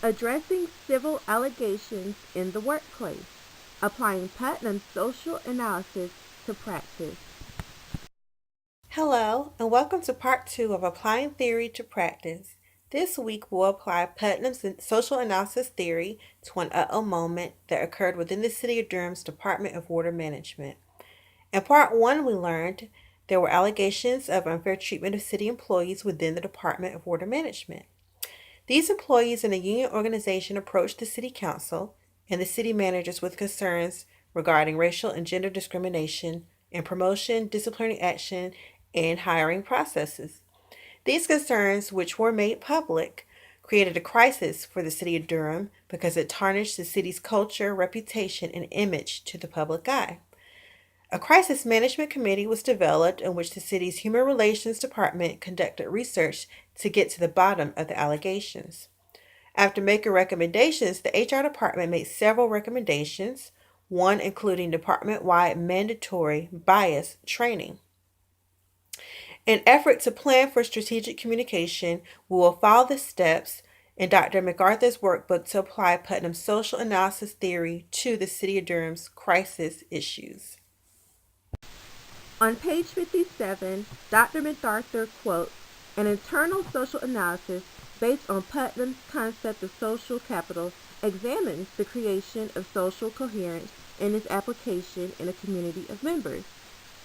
Addressing civil allegations in the workplace, applying Putnam's social analysis to practice. Hello, and welcome to part 2 of Applying Theory to Practice. This week we'll apply Putnam's social analysis theory to an moment that occurred within the City of Durham's Department of Water Management. In part 1, we learned there were allegations of unfair treatment of city employees within the Department of Water Management. These employees in a union organization approached the City Council and the city managers with concerns regarding racial and gender discrimination in promotion, disciplinary action, and hiring processes. These concerns, which were made public, created a crisis for the City of Durham because it tarnished the city's culture, reputation, and image to the public eye. A crisis management committee was developed in which the city's Human Relations Department conducted research to get to the bottom of the allegations. After making recommendations, the HR department made several recommendations, one including department-wide mandatory bias training. In an effort to plan for strategic communication, we will follow the steps in Dr. MacArthur's workbook to apply Putnam's social analysis theory to the City of Durham's crisis issues. On page 57, Dr. MacArthur quotes an internal social analysis based on Putnam's concept of social capital examines the creation of social coherence and its application in a community of members.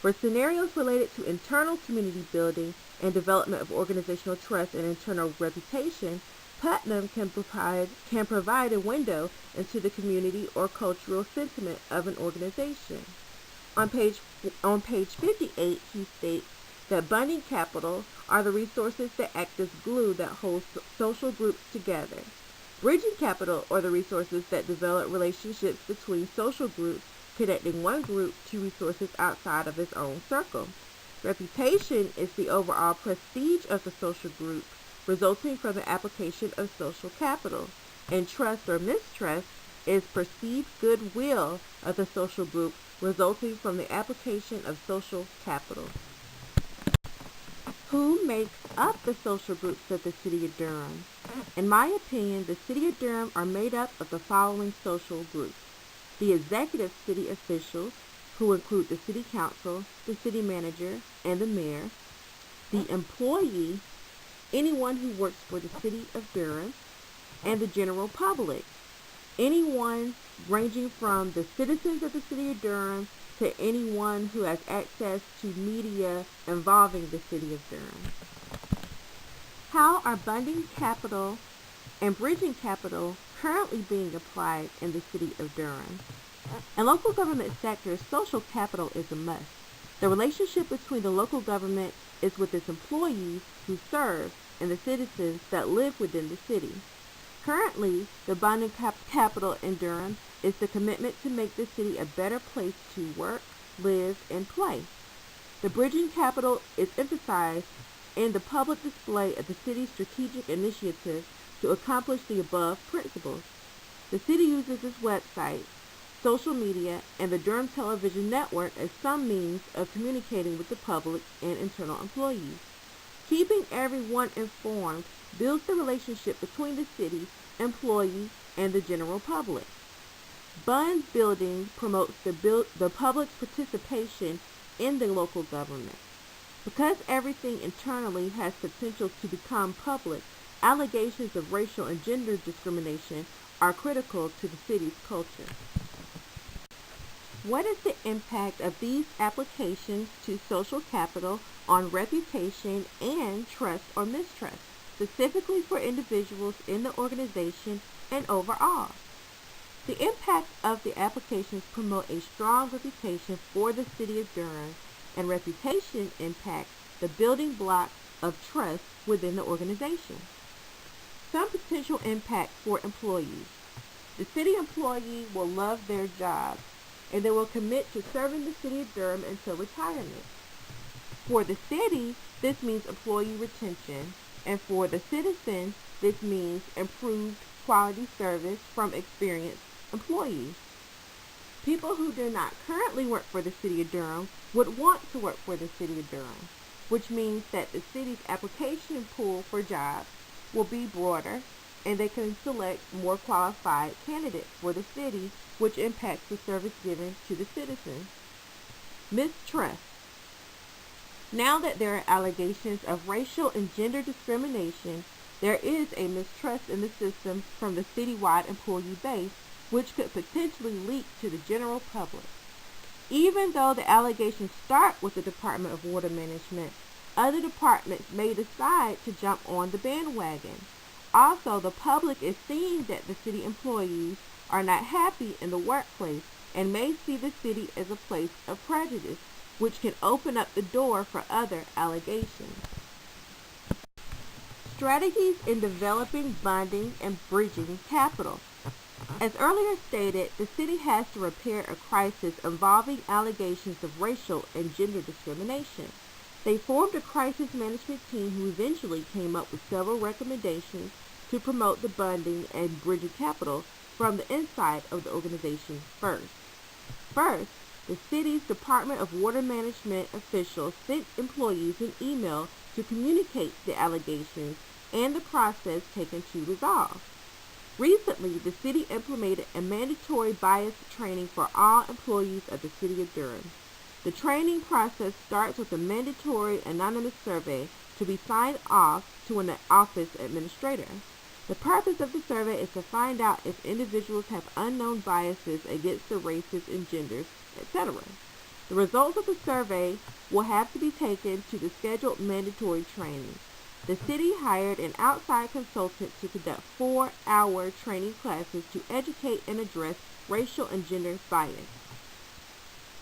For scenarios related to internal community building and development of organizational trust and internal reputation, Putnam can provide a window into the community or cultural sentiment of an organization. On page 58, he states that bonding capital are the resources that act as glue that holds social groups together. Bridging capital are the resources that develop relationships between social groups, connecting one group to resources outside of its own circle. Reputation is the overall prestige of the social group, resulting from the application of social capital. And trust or mistrust is perceived goodwill of the social group, resulting from the application of social capital. Who makes up the social groups of the City of Durham? In my opinion, the City of Durham are made up of the following social groups: the executive city officials, who include the City Council, the City Manager, and the Mayor; the employee, anyone who works for the City of Durham; and the general public, anyone ranging from the citizens of the City of Durham to anyone who has access to media involving the City of Durham. How are bonding capital and bridging capital currently being applied in the City of Durham? In local government sectors, social capital is a must. The relationship between the local government is with its employees who serve and the citizens that live within the city. Currently, the bonding capital in Durham is the commitment to make the city a better place to work, live, and play. The bridging capital is emphasized in the public display of the city's strategic initiatives to accomplish the above principles. The city uses its website, social media, and the Durham Television Network as some means of communicating with the public and internal employees. Keeping everyone informed builds the relationship between the city, employees, and the general public. Bond building promotes the public's participation in the local government. Because everything internally has potential to become public, allegations of racial and gender discrimination are critical to the city's culture. What is the impact of these applications to social capital on reputation and trust or mistrust, specifically for individuals in the organization and overall? The impact of the applications promote a strong reputation for the City of Durham, and reputation impacts the building blocks of trust within the organization. Some potential impact for employees. The city employee will love their job, and they will commit to serving the City of Durham until retirement. For the city, this means employee retention, and for the citizen, this means improved quality service from experienced employees. People who do not currently work for the City of Durham would want to work for the City of Durham, which means that the city's application pool for jobs will be broader, and they can select more qualified candidates for the city, which impacts the service given to the citizens. Mistrust. Now that there are allegations of racial and gender discrimination, there is a mistrust in the system from the citywide employee base, which could potentially leak to the general public. Even though the allegations start with the Department of Water Management, other departments may decide to jump on the bandwagon. Also, the public is seeing that the city employees are not happy in the workplace and may see the city as a place of prejudice, which can open up the door for other allegations. Strategies in developing, bonding, and bridging capital. As earlier stated, the city has to repair a crisis involving allegations of racial and gender discrimination. They formed a crisis management team who eventually came up with several recommendations to promote the bonding and bridging capital from the inside of the organization first. First, the city's Department of Water Management officials sent employees an email to communicate the allegations and the process taken to resolve. Recently, the city implemented a mandatory bias training for all employees of the City of Durham. The training process starts with a mandatory anonymous survey to be signed off to an office administrator. The purpose of the survey is to find out if individuals have unknown biases against the races and genders, etc. The results of the survey will have to be taken to the scheduled mandatory training. The city hired an outside consultant to conduct 4-hour training classes to educate and address racial and gender bias.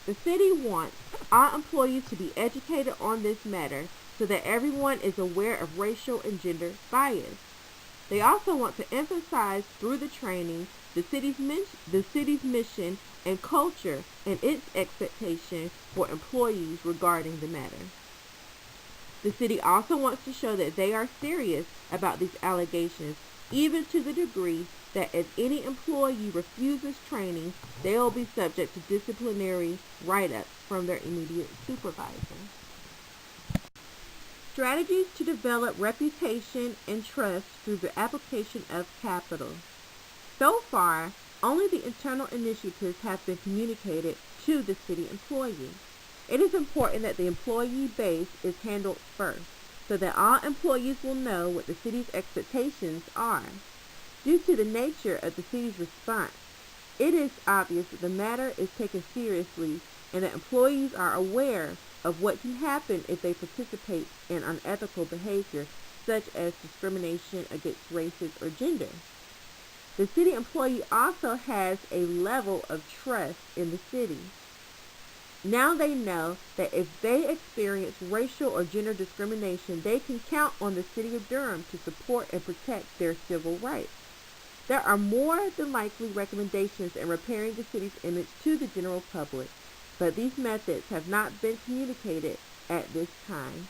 The city wants all employees to be educated on this matter so that everyone is aware of racial and gender bias. They also want to emphasize through the training the city's mission and culture and its expectation for employees regarding the matter. The city also wants to show that they are serious about these allegations, even to the degree that if any employee refuses training, they will be subject to disciplinary write-ups from their immediate supervisor. Strategies to develop reputation and trust through the application of capital. So far, only the internal initiatives have been communicated to the city employee. It is important that the employee base is handled first, so that all employees will know what the city's expectations are. Due to the nature of the city's response, it is obvious that the matter is taken seriously and that employees are aware of what can happen if they participate in unethical behavior, such as discrimination against races or gender. The city employee also has a level of trust in the city. Now they know that if they experience racial or gender discrimination, they can count on the City of Durham to support and protect their civil rights. There are more than likely recommendations in repairing the city's image to the general public, but these methods have not been communicated at this time.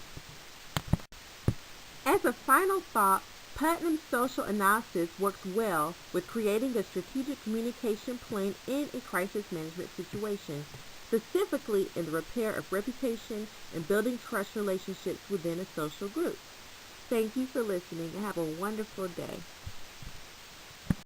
As a final thought, Putnam's social analysis works well with creating a strategic communication plan in a crisis management situation, specifically in the repair of reputation and building trust relationships within a social group. Thank you for listening and have a wonderful day.